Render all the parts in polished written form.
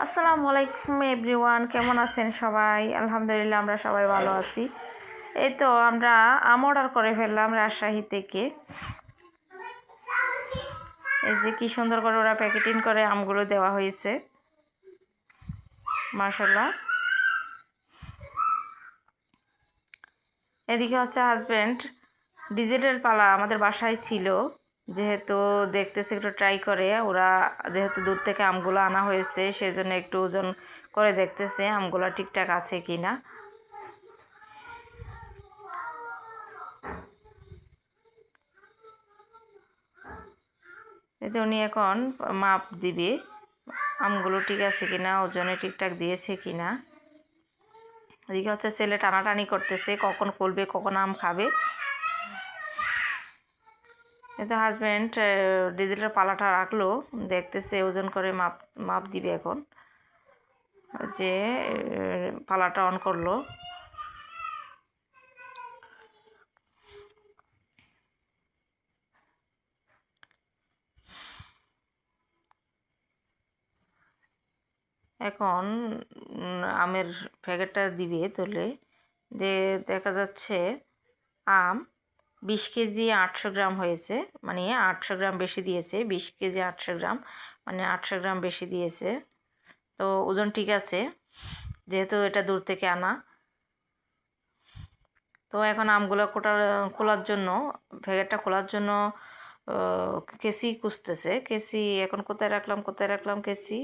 আসসালামু আলাইকুম এভরিওয়ান, কেমন আছেন সবাই? আলহামদুলিল্লাহ আমরা সবাই ভালো আছি। এই তো আমরা আম অর্ডার করে ফেললাম রাজশাহী থেকে। এই যে কি সুন্দর করে ওরা প্যাকেটিং করে আমগুলো দেওয়া হয়েছে, মাশাআল্লাহ। এদিকে হচ্ছে হাজব্যান্ড ডিজিটাল পালা আমাদের বাসায় ছিল, যেহেতু দেখতেছে একটু ট্রাই করে, ওরা যেহেতু দূর থেকে আমগুলো আনা হয়েছে সেজন্য একটু ওজন করে দেখতেছে আমগুলো ঠিকঠাক আছে কি না। এতে উনি এখন মাপ দিবে আমগুলো ঠিক আছে কিনা, ওজনে ঠিকঠাক দিয়েছে কিনা। এদিকে হচ্ছে ছেলে টানাটানি করতেছে কখন খুলবে কখন আম খাবে। এতে হাজব্যান্ড ডিজিটাল পালাটা রাখলো, দেখতেছে ওজন করে মাপ মাপ দিবে। এখন যে পালাটা অন করলো, এখন আমের প্যাকেটটা দিবে তুলে। দেখা যাচ্ছে আম 20 কেজি 800 গ্রাম হয়েছে, মানে 800 গ্রাম বেশি দিয়েছে। 20 কেজি 800 গ্রাম মানে 800 গ্রাম বেশি দিয়েছে। তো ওজন ঠিক আছে, যেহেতু এটা দূর থেকে আনা। তো এখন আমগুলো খোলার জন্য, প্যাকেটটা খোলার জন্য কেসি খুঁজতেছে। কেসি এখন কোথায় রাখলাম কেসি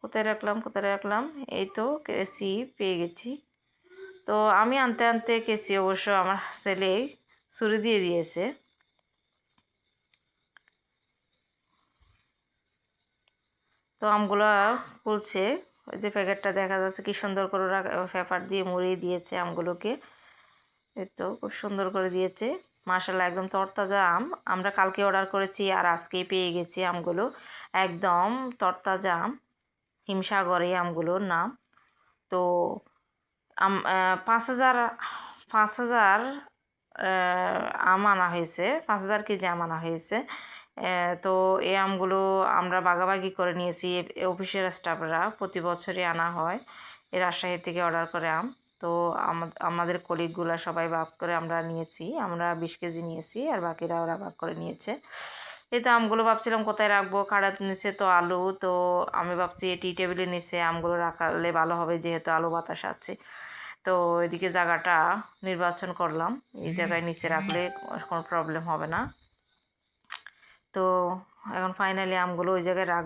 কোথায় রাখলাম। এই তো কেসি পেয়ে গেছি। তো আমি আনতে আনতে কেসি অবশ্য আমার ছেলে ছুরি দিয়ে দিয়েছে। তো আমগুলো খুলছে, ওই যে প্যাকেটটা দেখা যাচ্ছে কি সুন্দর করে ওরা পেপার দিয়ে মুড়িয়ে দিয়েছে আমগুলোকে। এই তো খুব সুন্দর করে দিয়েছে, মাশাআল্লাহ। একদম তরতাজা আম, আমরা কালকে অর্ডার করেছি আর আজকেই পেয়ে গেছি আমগুলো। একদম তরতাজা আম, হিমসাগর এই আমগুলোর নাম। তো 5,000 আম আনা হয়েছে, 5,000 কেজি আম আনা হয়েছে। তো এই আমগুলো আমরা ভাগাভাগি করে নিয়েছি। অফিসের স্টাফরা প্রতি বছরই আনা হয়, এই রাজশাহী থেকে অর্ডার করে আম। তো আমাদের কলিগগুলো সবাই ভাগ করে আমরা নিয়েছি। আমরা 20 কেজি নিয়েছি আর বাকিরা ওরা ভাগ করে নিয়েছে। এই তো আমগুলো ভাবছিলাম কোথায় রাখবো, খাড়ার নিচে তো আলু, তো আমি ভাবছি টি টেবিলের নিচে আমগুলো রাখলে ভালো হবে, যেহেতু আলু বাতাস আছে। তো এদিকে জায়গাটা নির্বাচন করলাম, এই জায়গায় নিচে রাখলে কোনো প্রবলেম হবে না। তো এখন ফাইনালি আমগুলো ওই জায়গায় রাখ